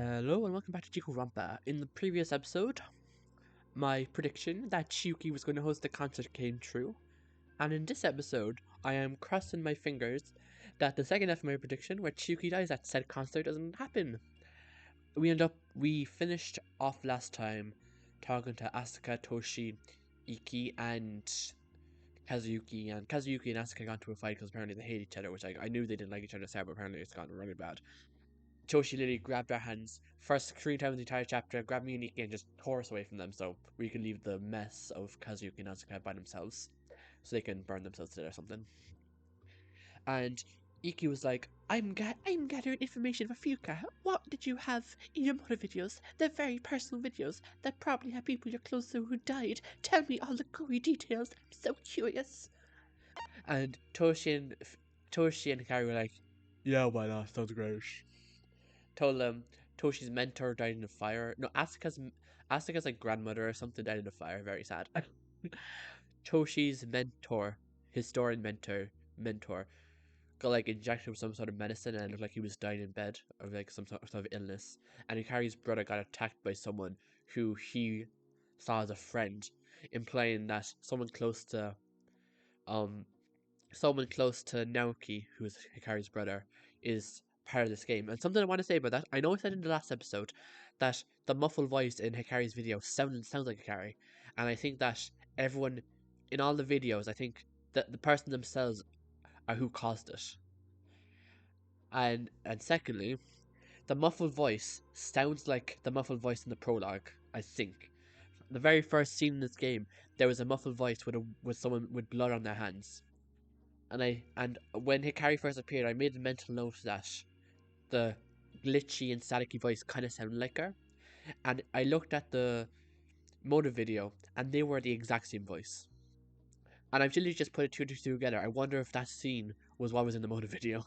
Hello and welcome back to Jikoronpa. In the previous episode, my prediction that Chiyuki was going to host the concert came true. And in this episode, I am crossing my fingers that the second half of my prediction, where Chiyuki dies at said concert, doesn't happen. We finished off last time talking to Asuka, Toshi, Iki, and Kazuyuki. And Kazuyuki and Asuka got into a fight because apparently they hate each other, which I knew they didn't like each other, but apparently it's gotten really bad. Toshi literally grabbed our hands first 3 times in the entire chapter, grabbed me and Iki and just tore us away from them so we could leave the mess of Kazuyuki and Asuka by themselves. So they can burn themselves to death or something. And Iki was like, I'm gathering information for Fuyuka. What did you have in your motor videos? They're very personal videos that probably have people you're close to who died. Tell me all the gory details. I'm so curious. And Toshi and Hikari were like, yeah, why not? Sounds great. Told them Toshi's mentor died in a fire. No, Asuka's like grandmother or something died in a fire. Very sad. Toshi's mentor, historian mentor, got like injected with some sort of medicine and it looked like he was dying in bed of like some sort of illness. And Hikari's brother got attacked by someone who he saw as a friend, implying that someone close to Naoki, who is Hikari's brother, is part of this game. And something I want to say about that, I know I said in the last episode that the muffled voice in Hikari's video sounds like Hikari, and I think that everyone in all the videos, I think that the person themselves are who caused it. And secondly, the muffled voice sounds like the muffled voice in the prologue. I think the very first scene in this game, there was a muffled voice with someone with blood on their hands. And when Hikari first appeared, I made a mental note that the glitchy and staticky voice kind of sounded like her. And I looked at the motive video, and they were the exact same voice. And I've literally just put two and two together. I wonder if that scene was what was in the motive video,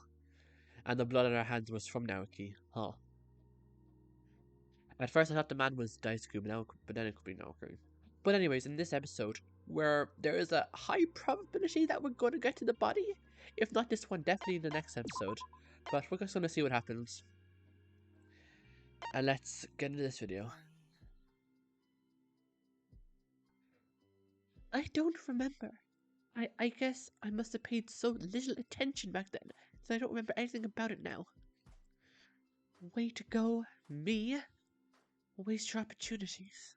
and the blood on her hands was from Naoki. Huh. At first, I thought the man was Daisaku, but then it could be Naoki. But anyways, in this episode, where there is a high probability that we're going to get to the body, if not this one, definitely in the next episode. But we're just going to see what happens. And let's get into this video. I don't remember. I guess I must have paid so little attention back then, so I don't remember anything about it now. Way to go, me. Waste your opportunities.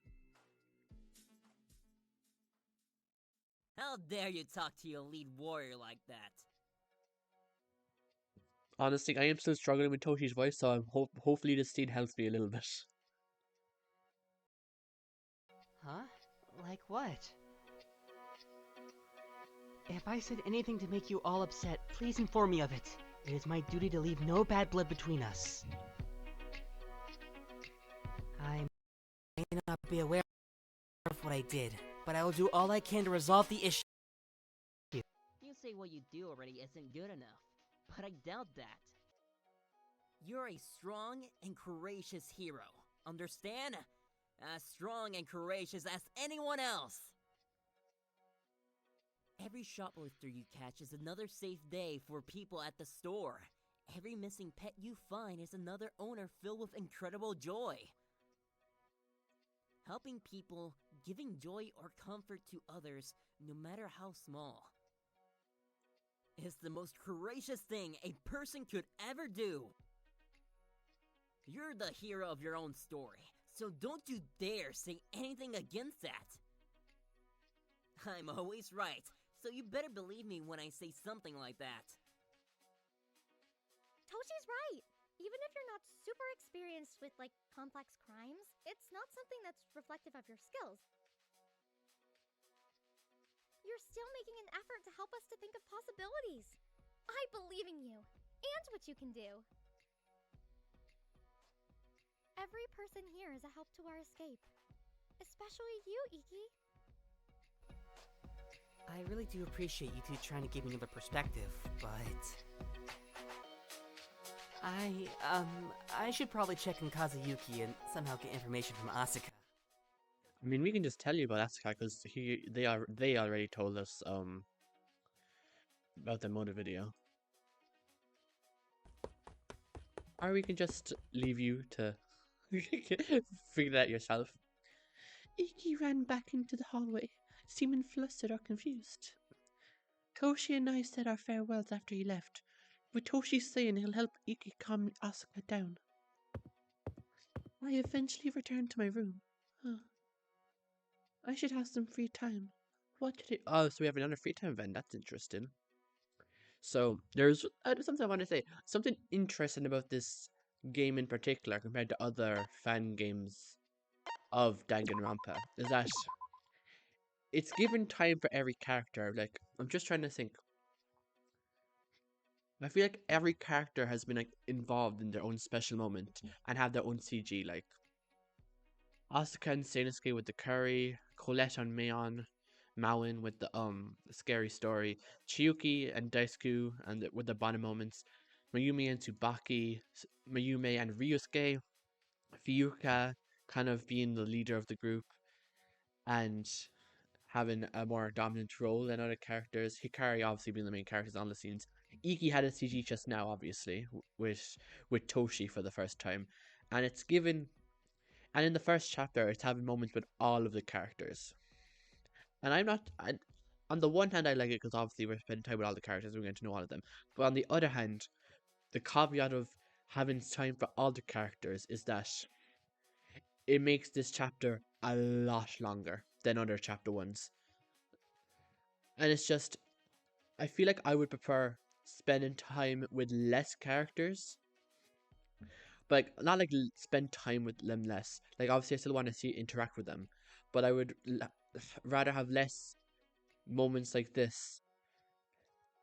How dare you talk to your lead warrior like that? Honestly, I am still struggling with Toshi's voice, so I'm hopefully this scene helps me a little bit. Huh? Like what? If I said anything to make you all upset, please inform me of it. It is my duty to leave no bad blood between us. I may not be aware of what I did, but I will do all I can to resolve the issue. You say what you do already isn't good enough, but I doubt that. You're a strong and courageous hero, understand? As strong and courageous as anyone else! Every shoplifter you catch is another safe day for people at the store. Every missing pet you find is another owner filled with incredible joy. Helping people, giving joy or comfort to others, no matter how small, is the most courageous thing a person could ever do. You're the hero of your own story, so don't you dare say anything against that. I'm always right, so you better believe me when I say something like that. Toshi's right. Even if you're not super experienced with, like, complex crimes, it's not something that's reflective of your skills. You're still making an effort to help us to think of possibilities. I believe in you, and what you can do. Every person here is a help to our escape. Especially you, Iki. I really do appreciate you two trying to give me another perspective, but... I should probably check on Kazuyuki and somehow get information from Asuka. I mean, we can just tell you about Asuka because they already told us about the motive video. Or we can just leave you to Figure that yourself. Iki ran back into the hallway, seeming flustered or confused. Toshi and I said our farewells after he left, with Toshi saying he'll help Iki calm Asuka down. I eventually returned to my room. Huh. I should have some free time. What did it? Oh, so we have another free time event. That's interesting. So there's something I want to say. Something interesting about this game in particular compared to other fan games of Danganronpa is that it's given time for every character. Like, I'm just trying to think. I feel like every character has been like involved in their own special moment and have their own CG. Like Asuka and Sanosuke with the curry, Colette and Mauen with the scary story, Chiyuki and Daisaku and with the Bonnet moments, Mayumi and Tsubaki, Mayume and Ryusuke, Fuyuka kind of being the leader of the group and having a more dominant role than other characters. Hikari obviously being the main characters on the scenes. Iki had a CG just now, obviously, with Toshi for the first time, and it's given. And in the first chapter, it's having moments with all of the characters. And I'm not. On the one hand, I like it because obviously we're spending time with all the characters, we're getting to know all of them. But on the other hand, the caveat of having time for all the characters is that it makes this chapter a lot longer than other chapter ones. And it's just, I feel like I would prefer spending time with less characters, but like, not like spend time with them less. Like obviously, I still want to see interact with them, but I would rather have less moments like this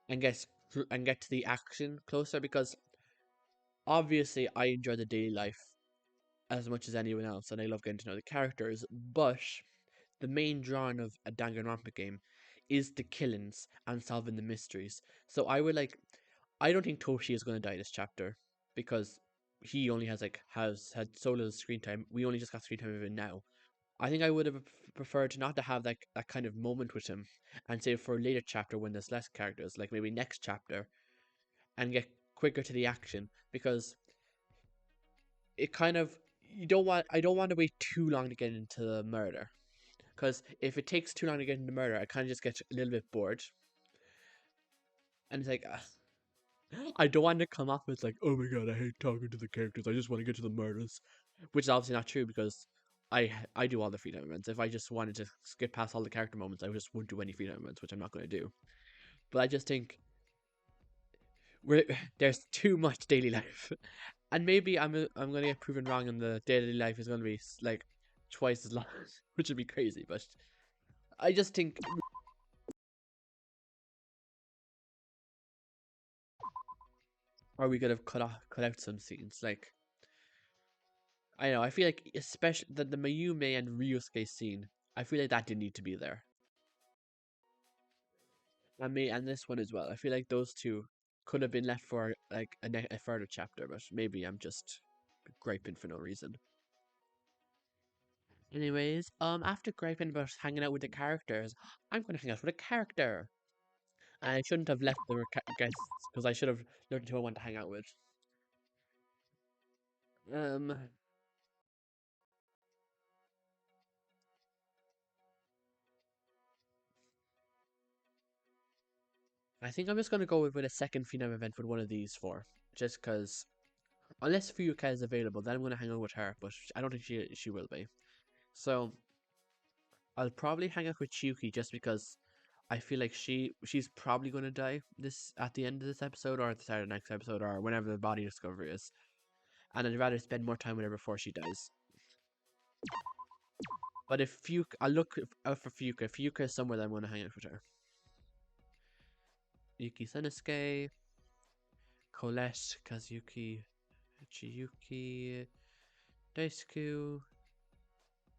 and get to the action closer because obviously I enjoy the daily life as much as anyone else and I love getting to know the characters, but the main drawing of a Danganronpa game is the killings and solving the mysteries. So I don't think Toshi is going to die this chapter because he only has had so little screen time. We only just got screen time of it now. I think I would have preferred not to have that kind of moment with him and save for a later chapter when there's less characters, like maybe next chapter, and get quicker to the action because it kind of I don't want to wait too long to get into the murder because if it takes too long to get into murder, I kind of just get a little bit bored, and it's like I don't want to come off as like, oh my god, I hate talking to the characters. I just want to get to the murders, which is obviously not true because I do all the freedom events. If I just wanted to skip past all the character moments, I just wouldn't do any freedom events, which I'm not going to do. But I just think there's too much daily life, and maybe I'm going to get proven wrong, and the daily life is going to be like twice as long, which would be crazy. But I just think. Or we could have cut out some scenes. Like I know, I feel like especially the Mayume and Ryusuke scene, I feel like that didn't need to be there. And this one as well. I feel like those two could have been left for like a further chapter, but maybe I'm just griping for no reason. Anyways, after griping about hanging out with the characters, I'm gonna hang out with a character. And I shouldn't have left the guests because I should have learned who I want to hang out with. Um, I think I'm just gonna go with a second Phenom event with one of these four, just because unless Fuyuka is available, then I'm gonna hang out with her, but I don't think she will be. So I'll probably hang out with Chiyuki just because I feel like she's probably gonna die this at the end of this episode or at the start of the next episode or whenever the body discovery is, and I'd rather spend more time with her before she dies. But if Fuyuka, I'll look out for Fuyuka. If Fuyuka is somewhere, then I'm gonna hang out with her. Yuki Sanosuke, Colette, Kazuki, Chiyuki, Daisuke,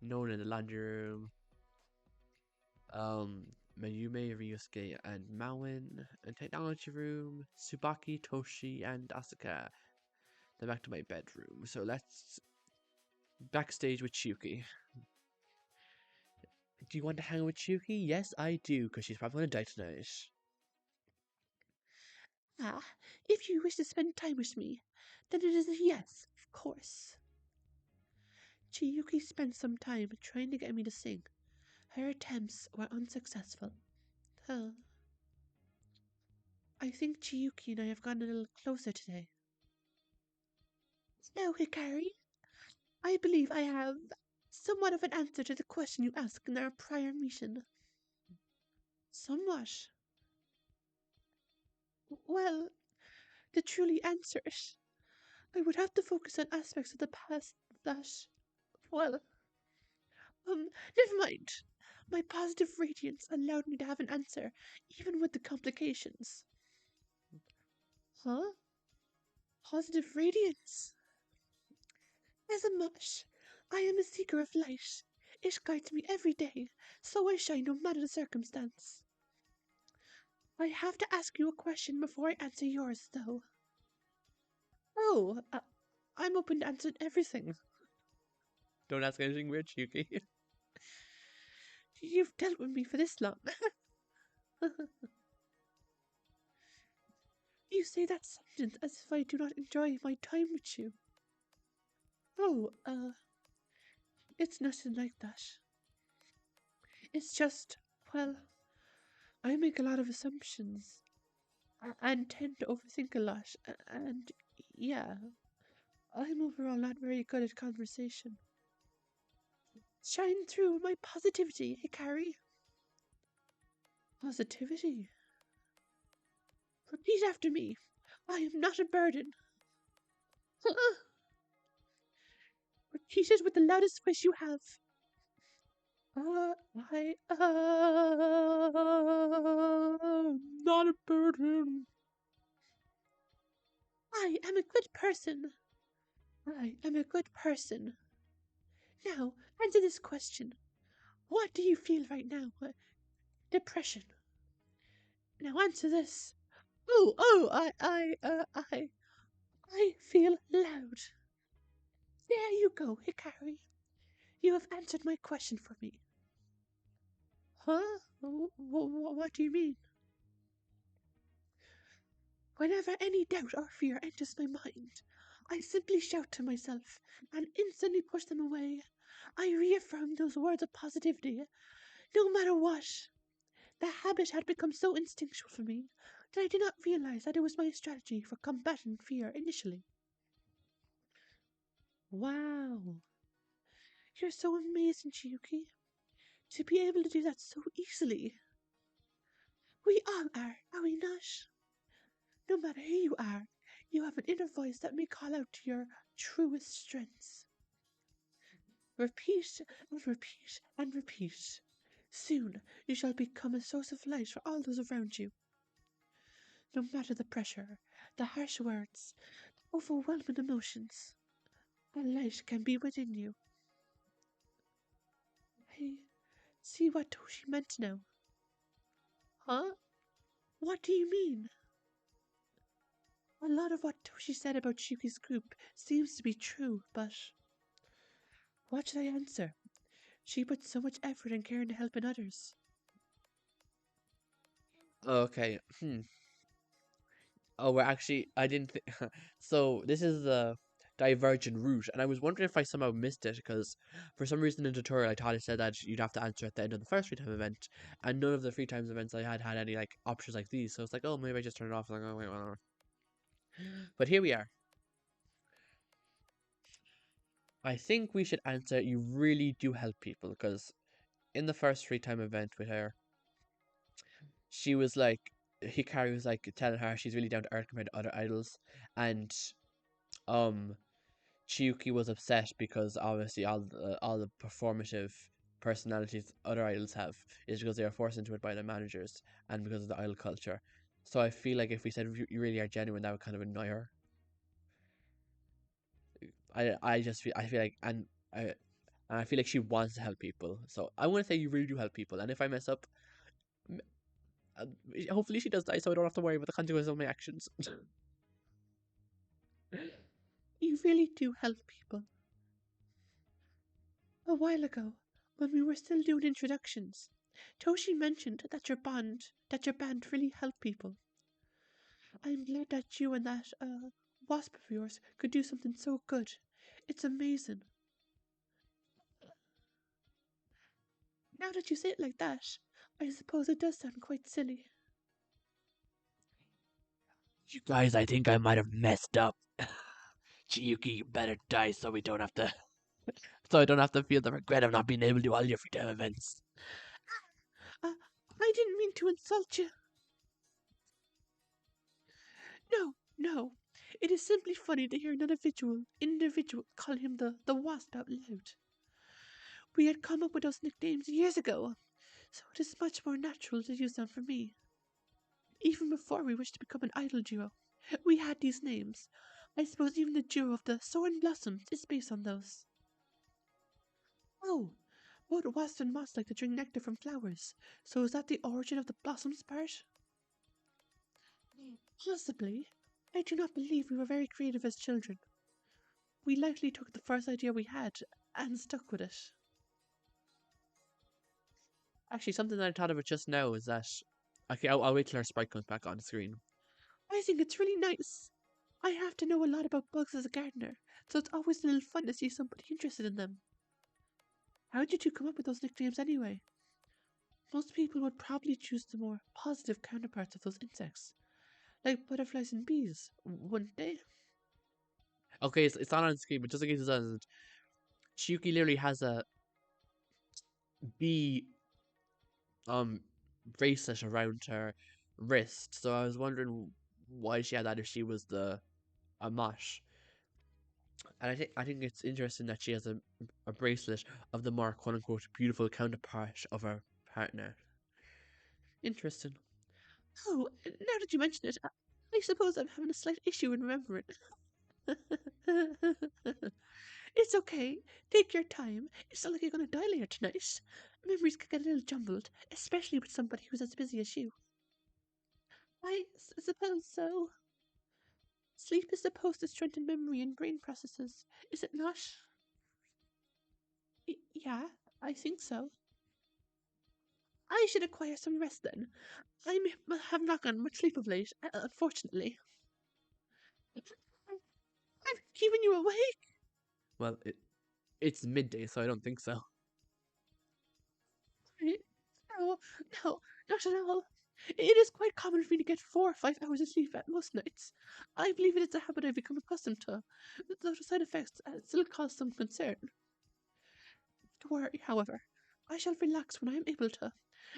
known in the laundry room, Mayume, Ryusuke, and Mauen, and technology room, Tsubaki, Toshi, and Asuka. Then back to my bedroom. So let's backstage with Chiyuki. Do you want to hang out with Chiyuki? Yes, I do, because she's probably gonna die tonight. Ah, if you wish to spend time with me, then it is a yes, of course. Chiyuki spent some time trying to get me to sing. Her attempts were unsuccessful. Huh. I think Chiyuki and I have gotten a little closer today. Now, Hikari, I believe I have somewhat of an answer to the question you asked in our prior meeting. Somewhat. Well, to truly answer it, I would have to focus on aspects of the past that, well, never mind. My positive radiance allowed me to have an answer, even with the complications. Huh? Positive radiance? As a mush, I am a seeker of light. It guides me every day, so I shine no matter the circumstance. I have to ask you a question before I answer yours, though. Oh, I'm open to answering everything. Don't ask anything weird, Yuki. You've dealt with me for this long. You say that sentence as if I do not enjoy my time with you. Oh, it's nothing like that. It's just, well, I make a lot of assumptions and tend to overthink a lot, and yeah, I'm overall not very good at conversation. Shine through my positivity, Hikari. Positivity? Repeat after me. I am not a burden. Repeat it with the loudest voice you have. I am not a burden. I am a good person. I am a good person. Now, answer this question. What do you feel right now? Depression. Now answer this. I feel loud. There you go, Hikari. You have answered my question for me. Huh? What do you mean? Whenever any doubt or fear enters my mind, I simply shout to myself and instantly push them away. I reaffirm those words of positivity, no matter what. The habit had become so instinctual for me that I did not realize that it was my strategy for combating fear initially. Wow. You're so amazing, Chiyuki. To be able to do that so easily. We all are we not? No matter who you are, you have an inner voice that may call out to your truest strengths. Repeat and repeat and repeat. Soon you shall become a source of light for all those around you. No matter the pressure, the harsh words, the overwhelming emotions, a light can be within you. I see what Toshi meant now. Huh? What do you mean? A lot of what Toshi said about Shuki's group seems to be true, but what should I answer? She put so much effort and care into helping others. Okay. Oh, we're actually. I didn't. So this is the divergent route, and I was wondering if I somehow missed it because for some reason in the tutorial I thought it said that you'd have to answer at the end of the first free time event, and none of the free times events I had any like options like these. So it's like, oh, maybe I just turn it off. Like, oh wait, well. But here we are. I think we should answer. You really do help people because in the first free time event with her, she was like, Hikari was like telling her she's really down to earth compared to other idols, and um Chiyuki was upset because obviously all the performative personalities other idols have is because they are forced into it by the managers and because of the idol culture. So I feel like if we said you really are genuine, that would kind of annoy her. I feel like I feel like she wants to help people. So I want to say you really do help people. And if I mess up, uh, hopefully she does die, so I don't have to worry about the consequences of my actions. You really do help people. A while ago, when we were still doing introductions, Toshi mentioned that your band really helped people. I'm glad that you and that, wasp of yours could do something so good. It's amazing. Now that you say it like that, I suppose it does sound quite silly. You guys, I think I might have messed up. Chiyuki, you better die so we don't have to so I don't have to feel the regret of not being able to do all your free time events. I didn't mean to insult you. No, no. It is simply funny to hear an individual call him the wasp out loud. We had come up with those nicknames years ago, so it is much more natural to use them for me. Even before we wished to become an idol duo, we had these names. I suppose even the duo of the Soaring Blossoms is based on those. Oh, both wasps and moths like to drink nectar from flowers, so is that the origin of the blossoms part? Possibly. I do not believe we were very creative as children. We likely took the first idea we had and stuck with it. Actually, something that I thought of it just now is that. Okay, I'll wait till our sprite comes back on the screen. I think it's really nice. I have to know a lot about bugs as a gardener, so it's always a little fun to see somebody interested in them. How did you come up with those nicknames anyway? Most people would probably choose the more positive counterparts of those insects, like butterflies and bees, wouldn't they? Okay, it's not on screen, but just in case it doesn't, Chiyuki literally has a bee um bracelet around her wrist. So I was wondering why she had that if she was a mosh. And I think it's interesting that she has a bracelet of the more quote unquote beautiful counterpart of her partner. Interesting. Oh, now that you mention it, I suppose I'm having a slight issue in remembering. It's okay. Take your time. It's not like you're going to die later tonight. Memories can get a little jumbled, especially with somebody who's as busy as you. I suppose so. Sleep is supposed to strengthen memory and brain processes, is it not? Yeah, I think so. I should acquire some rest then. Have not gotten much sleep of late, unfortunately. I'm keeping you awake. Well, it's midday, so I don't think so. No, no, not at all. It is quite common for me to get 4 or 5 hours of sleep at most nights. I believe it is a habit I've become accustomed to, though the side effects still cause some concern. Don't worry, however. I shall relax when I am able to,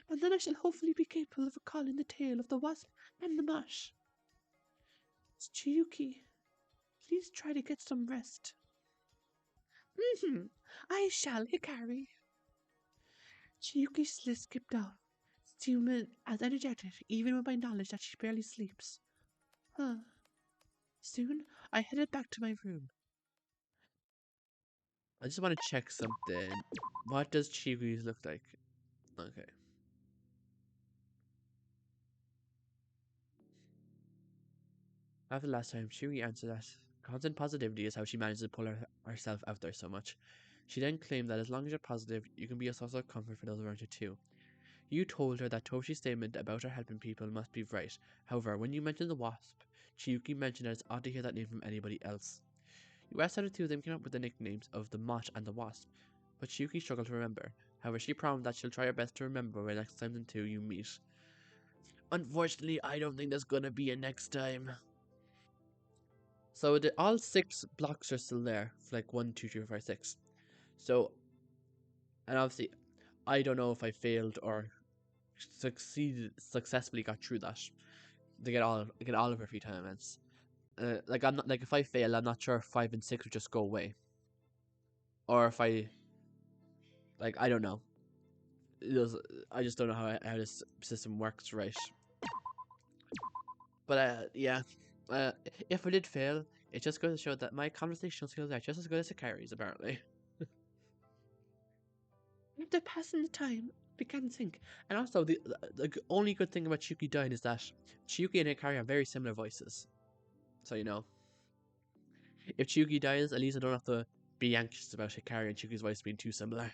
and then I shall hopefully be capable of recalling the tale of the wasp and the mash. Chiyuki, please try to get some rest. I shall, Hikari. Chiyuki skipped out, still as energetic even with my knowledge that she barely sleeps. Huh. Soon, I headed back to my room. I just want to check something. What does Chiyuki's look like? Okay. After the last time, Chiyuki answered that constant positivity is how she manages to pull herself out there so much. She then claimed that as long as you're positive, you can be a source of comfort for those around you too. You told her that Toshi's statement about her helping people must be right. However, when you mentioned the wasp, Chiyuki mentioned that it's odd to hear that name from anybody else. You asked how the two of them came up with the nicknames of the moth and the wasp, but Chiyuki struggled to remember. However, she promised that she'll try her best to remember when next time the two you meet. Unfortunately, I don't think there's gonna be a next time. So all 6 blocks are still there. Like 1, 2, 3, 4, 5, 6. So, and obviously, I don't know if I failed or successfully got through that. To get all of her free time events. Like I'm not like if I fail, I'm not sure if 5 and 6 would just go away, or if I like I don't know. I just don't know how this system works right. But yeah, uh, if I did fail, it just goes to show that my conversational skills are just as good as Hikari's apparently. After passing the time, I began to think, and also the only good thing about Chiyuki dying is that Chiyuki and Hikari have very similar voices. So you know, if Chiyuki dies, at least I don't have to be anxious about Hikari and Chiyuki's voice being too similar.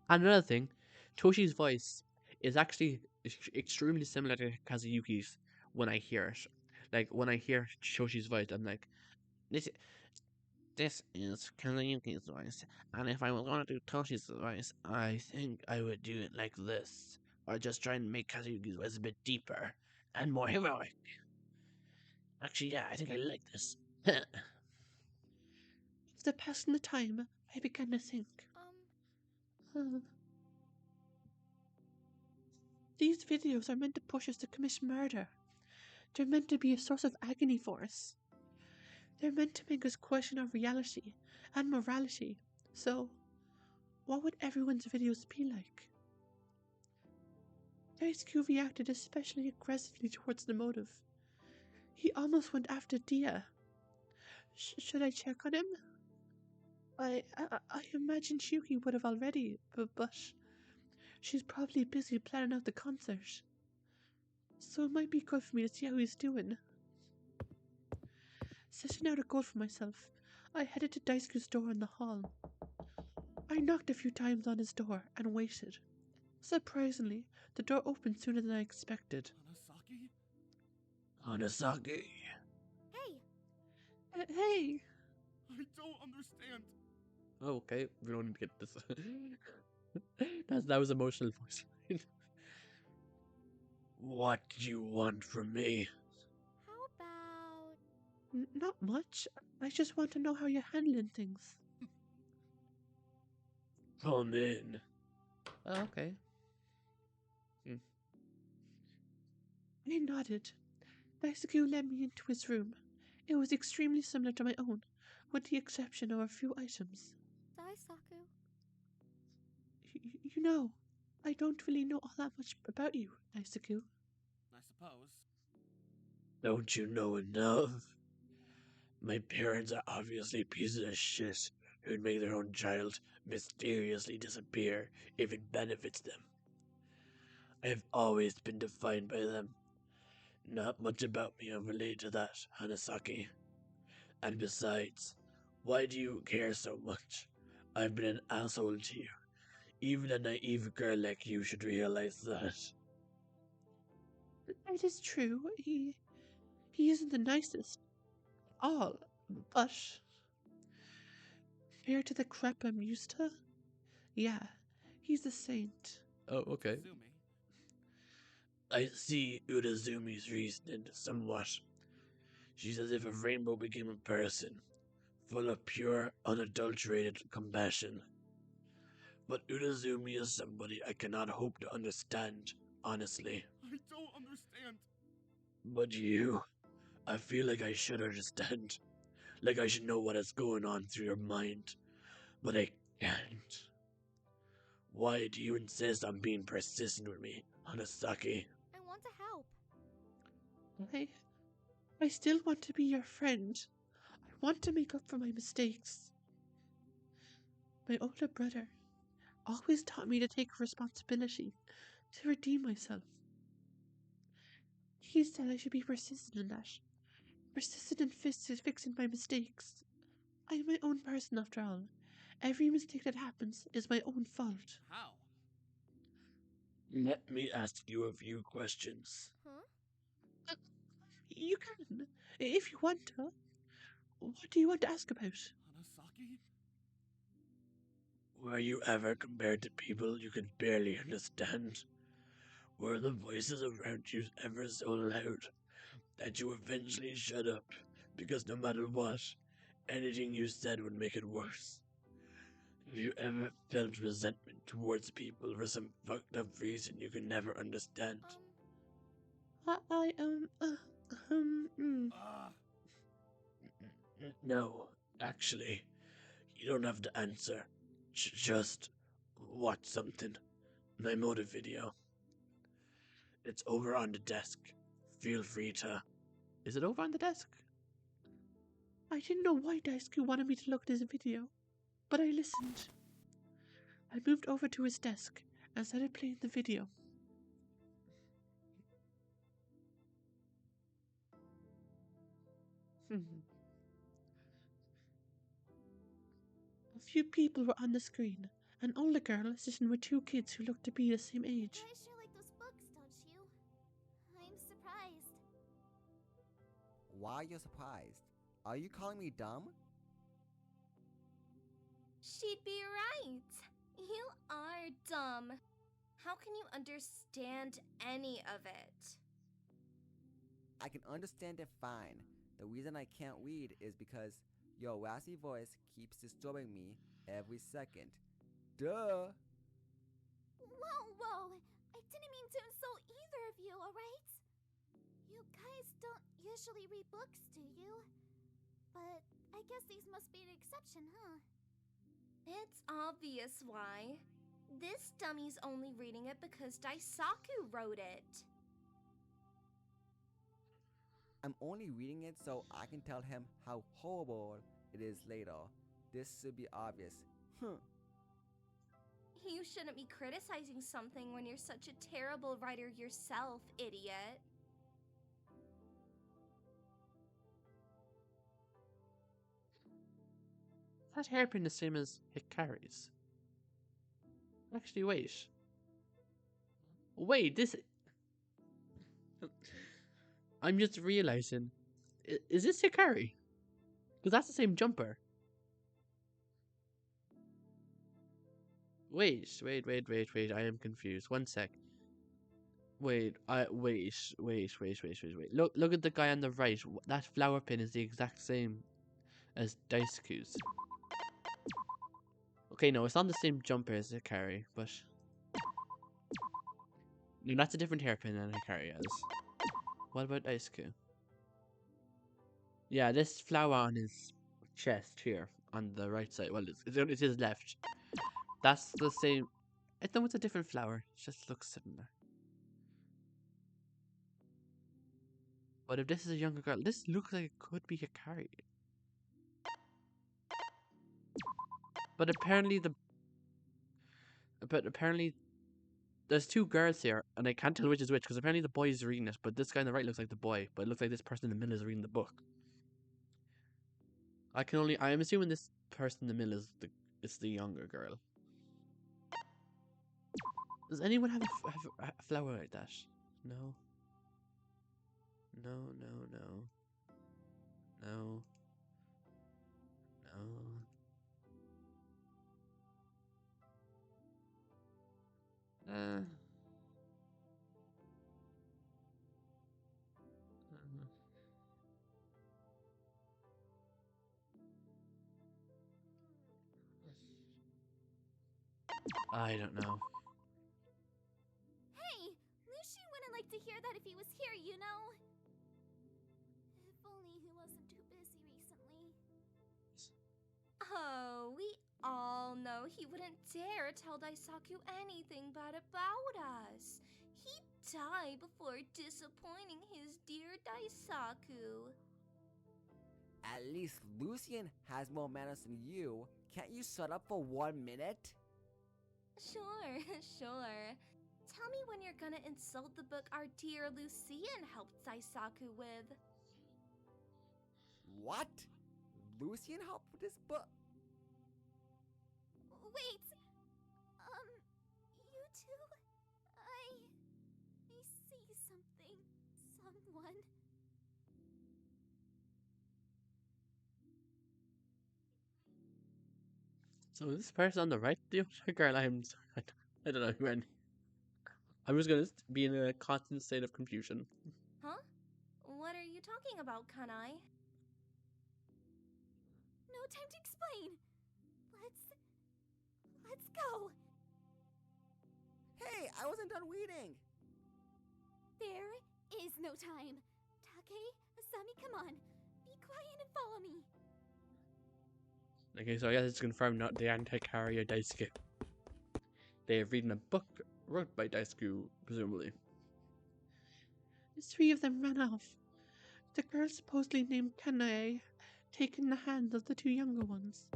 And another thing, Toshi's voice is actually extremely similar to Kazuyuki's when I hear it. Like when I hear Toshi's voice, I'm like, this. This is Kazuyuki's voice, and if I was going to do Toshi's voice, I think I would do it like this. Or just try and make Kazuyuki's voice a bit deeper and more heroic. Actually, yeah, I think I like this. After passing the time, I began to think. These videos are meant to push us to commit murder. They're meant to be a source of agony for us. They're meant to make us question our reality and morality. So, what would everyone's videos be like? Daisaku reacted especially aggressively towards the motive. He almost went after Dia. Should I check on him? I imagine Shuki would have already, but she's probably busy planning out the concert. So it might be good for me to see how he's doing. Setting out a goal for myself, I headed to Daisaku's door in the hall. I knocked a few times on his door and waited. Surprisingly, the door opened sooner than I expected. Hanasaki? Hey! Hey! I don't understand. Oh, okay. We don't need to get this. that was emotional voice line. What do you want from me? How about... Not much. I just want to know how you're handling things. Come in. Oh, okay. I nodded. Daisaku led me into his room. It was extremely similar to my own, with the exception of a few items. Daisaku? You know, I don't really know all that much about you, Daisaku. I suppose. Don't you know enough? My parents are obviously pieces of shit who'd make their own child mysteriously disappear if it benefits them. I have always been defined by them. Not much about me are related to that, Hanasaki. And besides, why do you care so much? I've been an asshole to you. Even a naive girl like you should realize that. It is true. He isn't the nicest at all, but compared to the crap I'm used to, yeah, he's a saint. Oh, okay. Sumi. I see Udazumi's reasoning somewhat. She's as if a rainbow became a person, full of pure, unadulterated compassion. But Udazumi is somebody I cannot hope to understand, honestly. I don't understand. But you, I feel like I should understand. Like I should know what is going on through your mind. But I can't. Why do you insist on being persistent with me, Hanasaki? I want to help. I still want to be your friend. I want to make up for my mistakes. My older brother always taught me to take responsibility, to redeem myself. He said I should be persistent in that. Persistent in fixing my mistakes. I am my own person after all. Every mistake that happens is my own fault. How? Let me ask you a few questions. Huh? You can, if you want to. What do you want to ask about? Hanasaki? Were you ever compared to people you could barely understand? Were the voices around you ever so loud that you eventually shut up because no matter what, anything you said would make it worse? Have you ever felt resentment towards people for some fucked up reason you can never understand? No, actually, you don't have to answer. Just watch something. My motive video. It's over on the desk. Feel free to... Is it over on the desk? I didn't know why Daisaku wanted me to look at his video, but I listened. I moved over to his desk and started playing the video. A few people were on the screen. An older girl sitting with two kids who looked to be the same age. You guys sure like those books, don't you? I'm surprised. Why are you surprised? Are you calling me dumb? She'd be right. You are dumb. How can you understand any of it? I can understand it fine. The reason I can't read is because your raspy voice keeps disturbing me every second. Duh! Whoa. I didn't mean to insult either of you, alright? You guys don't usually read books, do you? But I guess these must be an exception, huh? It's obvious why. This dummy's only reading it because Daisaku wrote it. I'm only reading it so I can tell him how horrible it is later. This should be obvious. You shouldn't be criticizing something when you're such a terrible writer yourself, idiot. That hairpin the same as Hikari's? Actually, wait. Wait, this... I'm just realizing. Is this Hikari? Because that's the same jumper. Wait. I am confused. One sec. Wait. Look at the guy on the right. That flower pin is the exact same as Daisaku's. Okay, no, it's not the same jumper as Hikari, but... No, that's a different hairpin than Hikari has. What about Daisaku? Yeah, this flower on his chest here, on the right side. Well, it's his left. That's the same... I know it's a different flower. It just looks similar. But if this is a younger girl, this looks like it could be Hikari. But apparently there's two girls here, and I can't tell which is which, because apparently the boy is reading it, but this guy on the right looks like the boy, but it looks like this person in the middle is reading the book. I'm assuming this person in the middle is the younger girl. Does anyone have a flower like that? No. No. I don't know. Hey! Lucy wouldn't like to hear that if he was here, you know? If only he wasn't too busy recently. Oh, we all know he wouldn't dare tell Daisaku anything bad about us. He'd die before disappointing his dear Daisaku. At least Lucian has more manners than you. Can't you shut up for 1 minute? Sure. Tell me when you're gonna insult the book our dear Lucian helped Daisaku with. What? Lucian helped with this book? Wait! You two? I see something. Someone. So this person on the right, the other girl, I'm sorry, I don't know who any. I'm just gonna be in a constant state of confusion. Huh? What are you talking about, Kanai? No time to explain. Let's go. Hey, I wasn't done reading. There is no time. Take, Asami, come on. Be quiet and follow me. Okay, so I guess it's confirmed not the anti-Hikari or Daisuke. They have reading a book wrote by Daisaku, presumably. The three of them ran off. The girl supposedly named Kanae taking the hands of the two younger ones.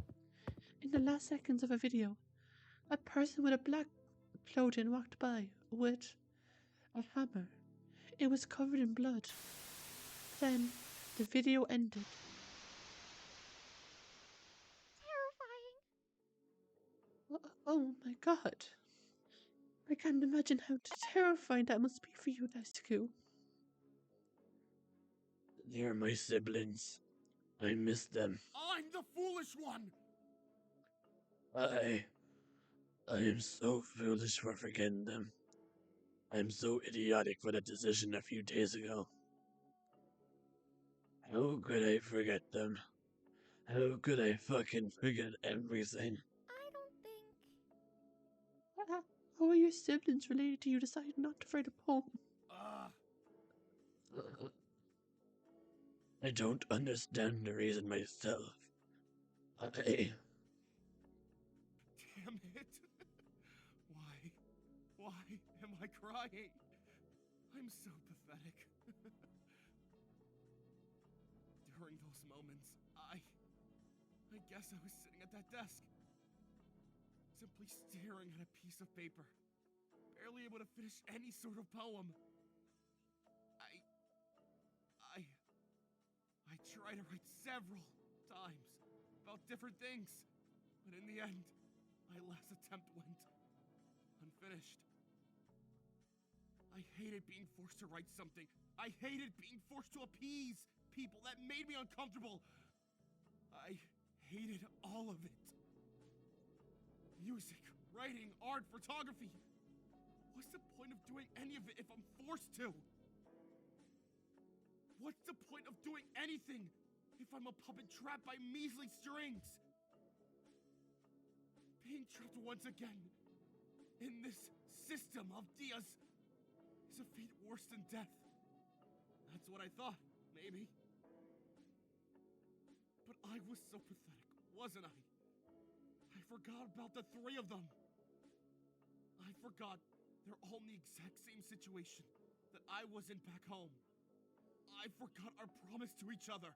In the last seconds of a video, a person with a black clothing walked by with a hammer. It was covered in blood. Then the video ended. Terrifying. Oh my god. I can't imagine how terrifying that must be for you, Daisaku. They're my siblings. I miss them. I'm the foolish one! I am so foolish for forgetting them. I am so idiotic for that decision a few days ago. How could I forget them? How could I fucking forget everything? I don't think. How are your siblings related to you deciding not to write a poem? Ah, I don't understand the reason myself. I... damn it. Why am I crying? I'm so pathetic. During those moments, I guess I was sitting at that desk, simply staring at a piece of paper, barely able to finish any sort of poem. I tried to write several times about different things, but in the end, my last attempt went unfinished. I hated being forced to write something. I hated being forced to appease people that made me uncomfortable. I hated all of it. Music, writing, art, photography. What's the point of doing any of it if I'm forced to? What's the point of doing anything if I'm a puppet trapped by measly strings? Being trapped once again in this system of Dias is a fate worse than death. That's what I thought, maybe. But I was so pathetic, wasn't I? I forgot about the three of them. I forgot they're all in the exact same situation that I was in back home. I forgot our promise to each other.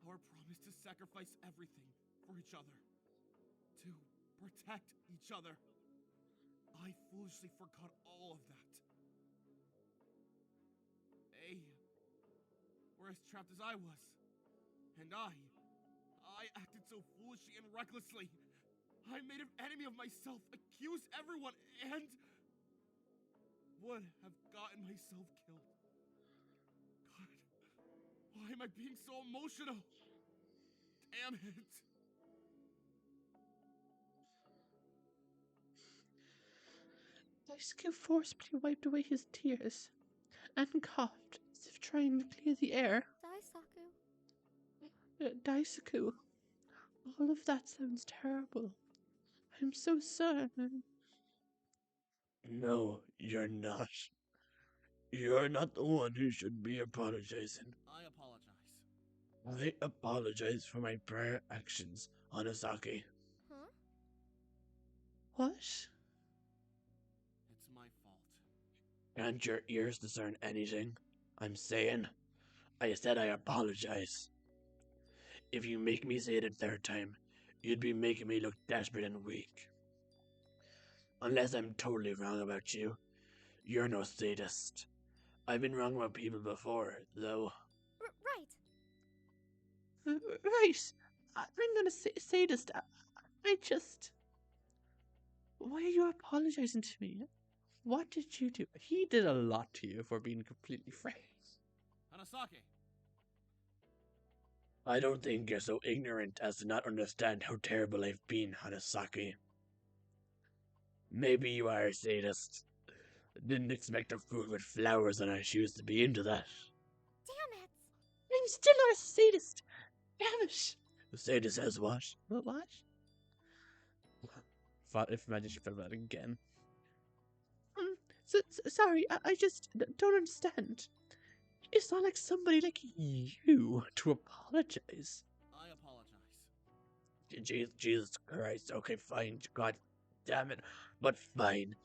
Our promise to sacrifice everything for each other. To protect each other. I foolishly forgot all of that. They were as trapped as I was. And I acted so foolishly and recklessly. I made an enemy of myself, accused everyone, and would have gotten myself killed. God, why am I being so emotional? Damn it. Daisaku forcibly wiped away his tears and coughed as if trying to clear the air. Daisaku. Daisaku, all of that sounds terrible. I'm so sorry. No, you're not. You're not the one who should be apologizing. I apologize. I apologize for my prior actions, Hanasaki. Huh? What? It's my fault. Can't your ears discern anything? I'm saying. I said I apologize. If you make me say it a third time, you'd be making me look desperate and weak. Unless I'm totally wrong about you, you're no sadist. I've been wrong about people before, though. Right. Right. I'm not a sadist. I just... Why are you apologizing to me? What did you do? He did a lot to you, for being completely frank. Hanasaki! I don't think you're so ignorant as to not understand how terrible I've been, Hanasaki. Maybe you are a sadist. Didn't expect a fool with flowers on her shoes to be into that. Damn it. I'm still not a sadist. Damn it. The sadist says what? What? Thought if imagine she felt that again. Sorry, I just don't understand. It's not like somebody like you to apologize. I apologize. Jesus Christ. Okay, fine. God damn it. But fine.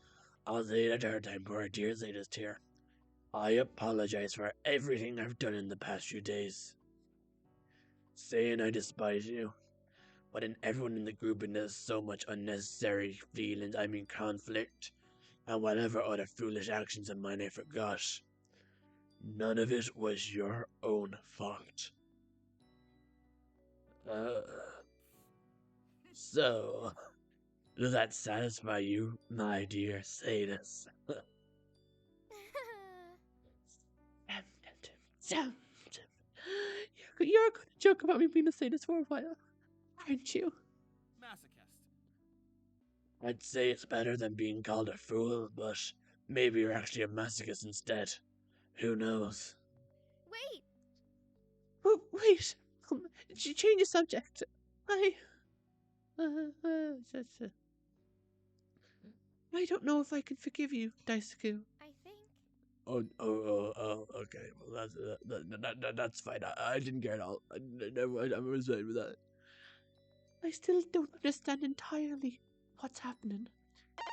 I'll say it a third time for our dear sadist here. I apologize for everything I've done in the past few days. Saying I despise you, but in everyone in the group and there's so much unnecessary feelings, I mean conflict, and whatever other foolish actions of mine I forgot. None of it was your own fault. So, does that satisfy you, my dear sadist? You're going to joke about me being a sadist for a while, aren't you? Masochist. I'd say it's better than being called a fool, but maybe you're actually a masochist instead. Who knows? Wait! Wait! Change the subject. I don't know if I can forgive you, Daisaku. I think. Okay. Well, that's fine. I didn't care at all. I was fine with that. I still don't understand entirely what's happening.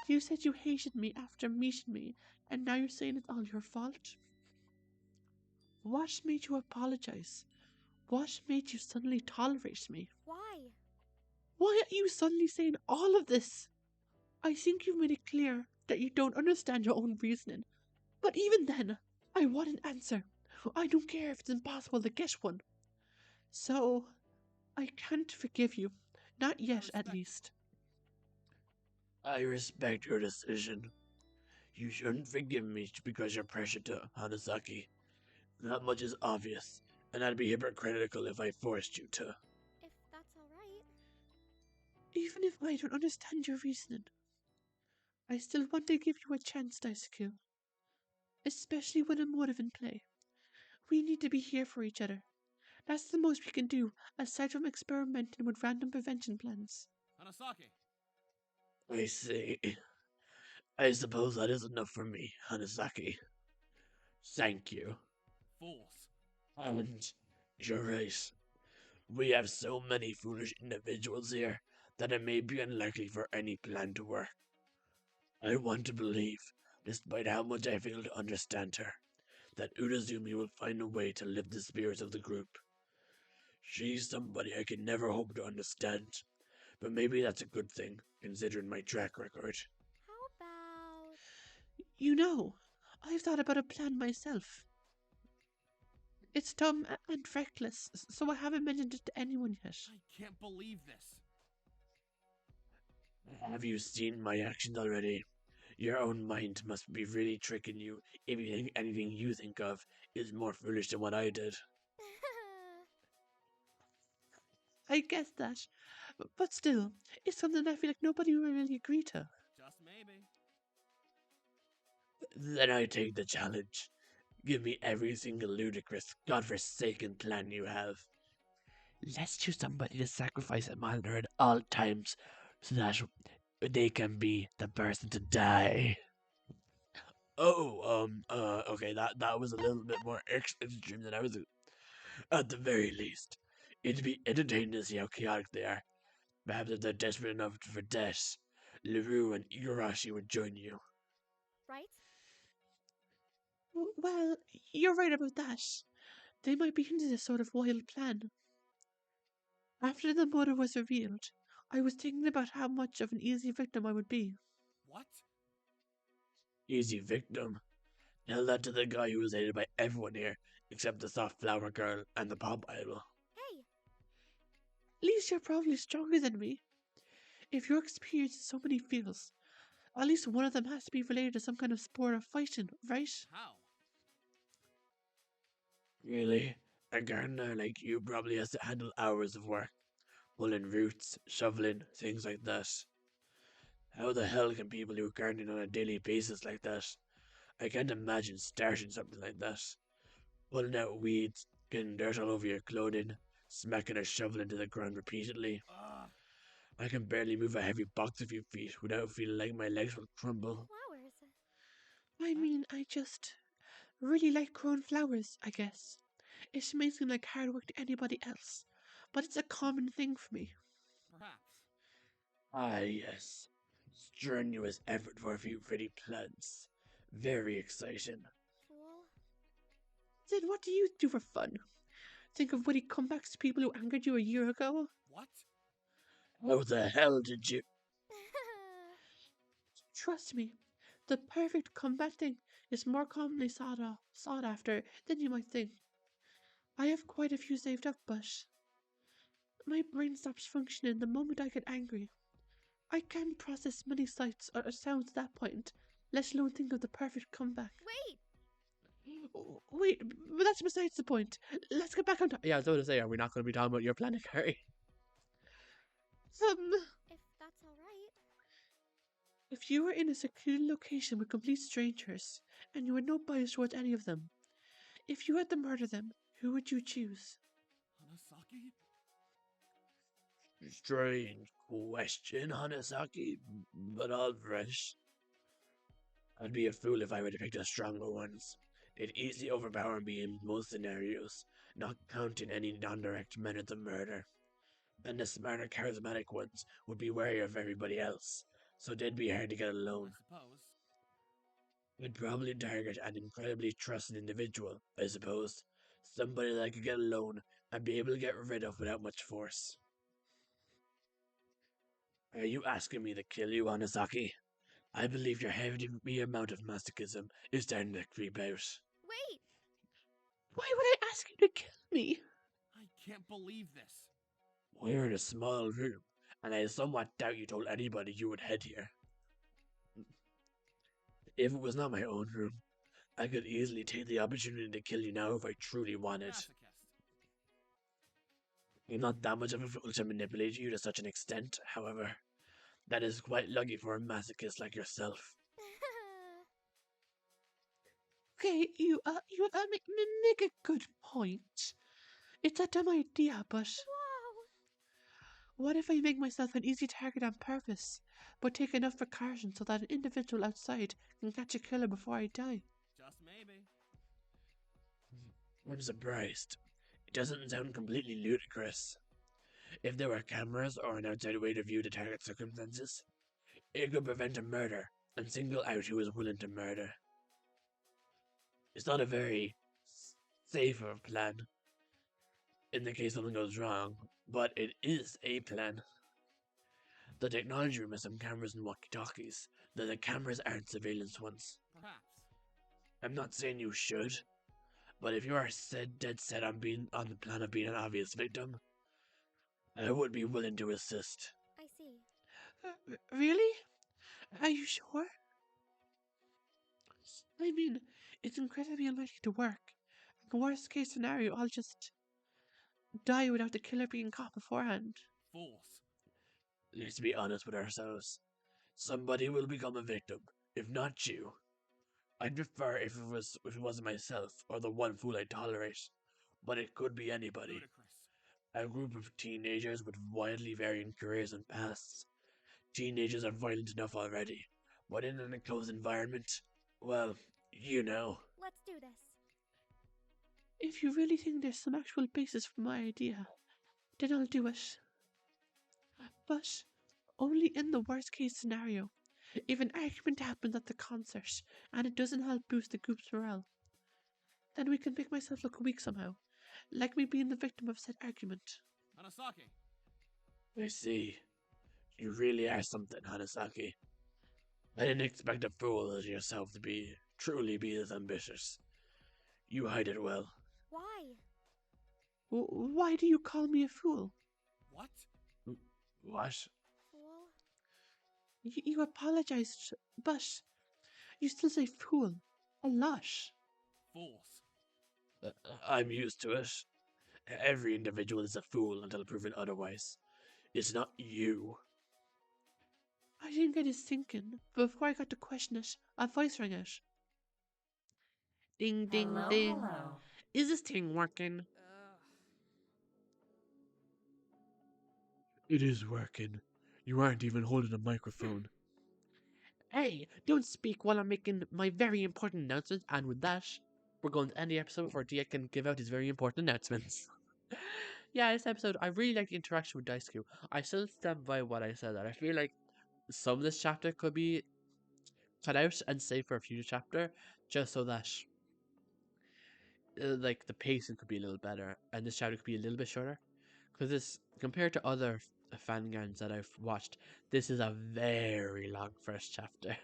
You said you hated me after meeting me, and now you're saying it's all your fault? What made you apologize? What made you suddenly tolerate me? Why? Why are you suddenly saying all of this? I think you've made it clear that you don't understand your own reasoning. But even then, I want an answer. I don't care if it's impossible to get one. So, I can't forgive you. Not yet, at least. I respect your decision. You shouldn't forgive me because you're pressured to, Hanasaki. That much is obvious, and I'd be hypocritical if I forced you to. If that's alright. Even if I don't understand your reasoning, I still want to give you a chance, Daisaku. Especially when a motive in play. We need to be here for each other. That's the most we can do, aside from experimenting with random prevention plans. Hanasaki! I see. I suppose that is enough for me, Hanasaki. Thank you. Fools. And you're right. We have so many foolish individuals here that it may be unlikely for any plan to work. I want to believe, despite how much I fail to understand her, that Udazumi will find a way to lift the spirits of the group. She's somebody I can never hope to understand, but maybe that's a good thing, considering my track record. How about. You know, I've thought about a plan myself. It's dumb and reckless, so I haven't mentioned it to anyone yet. I can't believe this. Have you seen my actions already? Your own mind must be really tricking you if you think anything you think of is more foolish than what I did. I guess that, but still, it's something I feel like nobody will really agree to. Just maybe. Then I take the challenge. Give me every single ludicrous, godforsaken plan you have. Let's choose somebody to sacrifice and monitor at all times so that they can be the person to die. Okay, that was a little bit more extreme than I was. At the very least, it'd be entertaining to see how chaotic they are. Perhaps if they're desperate enough for death, LaRue and Igarashi would join you. Right? Well, you're right about that. They might be into this sort of wild plan. After the motive was revealed, I was thinking about how much of an easy victim I would be. What? Easy victim? Tell that to the guy who was hated by everyone here, except the soft flower girl and the pop idol. Hey! At least you're probably stronger than me. If your experience is so many fields, at least one of them has to be related to some kind of sport of fighting, right? How? Really? A gardener like you probably has to handle hours of work, pulling roots, shoveling, things like that. How the hell can people do gardening on a daily basis like that? I can't imagine starting something like that. Pulling out weeds, getting dirt all over your clothing, smacking a shovel into the ground repeatedly. Ugh. I can barely move a heavy box a few feet without feeling like my legs will crumble. Flowers. I mean, I just really like growing flowers, I guess. It may seem like hard work to anybody else, but it's a common thing for me. Perhaps. Ah, yes. Strenuous effort for a few pretty plants. Very exciting. Fool. Then what do you do for fun? Think of witty comebacks to people who angered you a year ago? What? How the hell did you... Trust me, the perfect combating is more commonly sought after than you might think. I have quite a few saved up, but my brain stops functioning the moment I get angry. I can't process many sights or sounds at that point, let alone think of the perfect comeback. Wait, but that's besides the point. Let's get back on top. Yeah, I was going to say, are we not going to be talking about your planet, Harry? If that's alright. If you were in a secluded location with complete strangers, and you had no bias towards any of them, if you had to murder them, who would you choose? Hanasaki? Strange question, Hanasaki, but all fresh. I'd be a fool if I were to pick the stronger ones. They'd easily overpower me in most scenarios, not counting any non-direct methods of murder. And the smarter, charismatic ones would be wary of everybody else, so they'd be hard to get alone. I suppose. I'd probably target an incredibly trusted individual, I suppose. Somebody that I could get alone and be able to get rid of without much force. Are you asking me to kill you, Hanasaki? I believe your heavy amount of masochism is starting to creep out. Wait! Why would I ask you to kill me? I can't believe this. We're in a small room, and I somewhat doubt you told anybody you would head here. If it was not my own room, I could easily take the opportunity to kill you now if I truly wanted. Masochist. I'm not that much of a fool to manipulate you to such an extent, however. That is quite lucky for a masochist like yourself. Okay, you make a good point. It's a dumb idea, but Wow! what if I make myself an easy target on purpose, but take enough precautions so that an individual outside can catch a killer before I die? Just maybe. I'm surprised. It doesn't sound completely ludicrous. If there were cameras or an outside way to view the target circumstances, it could prevent a murder and single out who is willing to murder. It's not a very safer plan in the case something goes wrong, but it is a plan. The technology room has some cameras and walkie-talkies, though the cameras aren't surveillance ones. Perhaps. I'm not saying you should, but if you are dead set on being on the plan of being an obvious victim, I would be willing to assist. I see. Really? Are you sure? I mean, it's incredibly unlikely to work. In the worst case scenario, I'll just die without the killer being caught beforehand. Fools. Let's be honest with ourselves. Somebody will become a victim, if not you. I'd prefer if it wasn't myself or the one fool I tolerate, but it could be anybody. Ludicrous. A group of teenagers with wildly varying careers and pasts. Teenagers are violent enough already, but in an enclosed environment, well, you know. Let's do this. If you really think there's some actual basis for my idea, then I'll do it. But only in the worst case scenario. If an argument happens at the concert and it doesn't help boost the group's morale, then we can make myself look weak somehow, like me being the victim of said argument. Hanasaki. I see. You really are something, Hanasaki. I didn't expect a fool as yourself to truly be this ambitious. You hide it well. Why? Why do you call me a fool? What? What? Fool? You apologized, but you still say fool a lot. Fools. I'm used to it. Every individual is a fool until proven otherwise. It's not you. I didn't get his thinking, but before I got to question it, a voice rang out. Ding, ding, Hello, ding. hello. Is this thing working? It is working. You aren't even holding a microphone. Hey, don't speak while I'm making my very important announcements, and with that, we're going to end the episode before Dia can give out his very important announcements. Yeah, this episode, I really like the interaction with Daisaku. I still stand by what I said, that I feel like some of this chapter could be cut out and saved for a future chapter, just so that like the pacing could be a little better, and this chapter could be a little bit shorter. Because this, compared to other fan games that I've watched, this is a very long first chapter.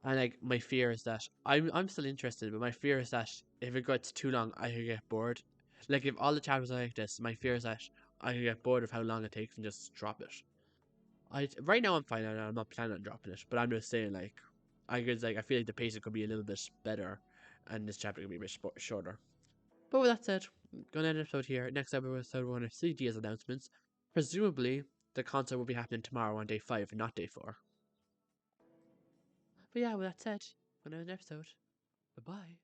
And like my fear is that I'm still interested, but my fear is that if it gets too long, I could get bored. Like if all the chapters are like this, my fear is that I could get bored of how long it takes and just drop it. Right now I'm fine, and I'm not planning on dropping it, but I'm just saying I feel like the pacing could be a little bit better, and this chapter could be a bit shorter. But with that said, I'm gonna end the episode here. Next episode, we're gonna see Dia's announcements. Presumably, the concert will be happening tomorrow on day 5 and not day 4. But yeah, with that said, another episode. Bye bye.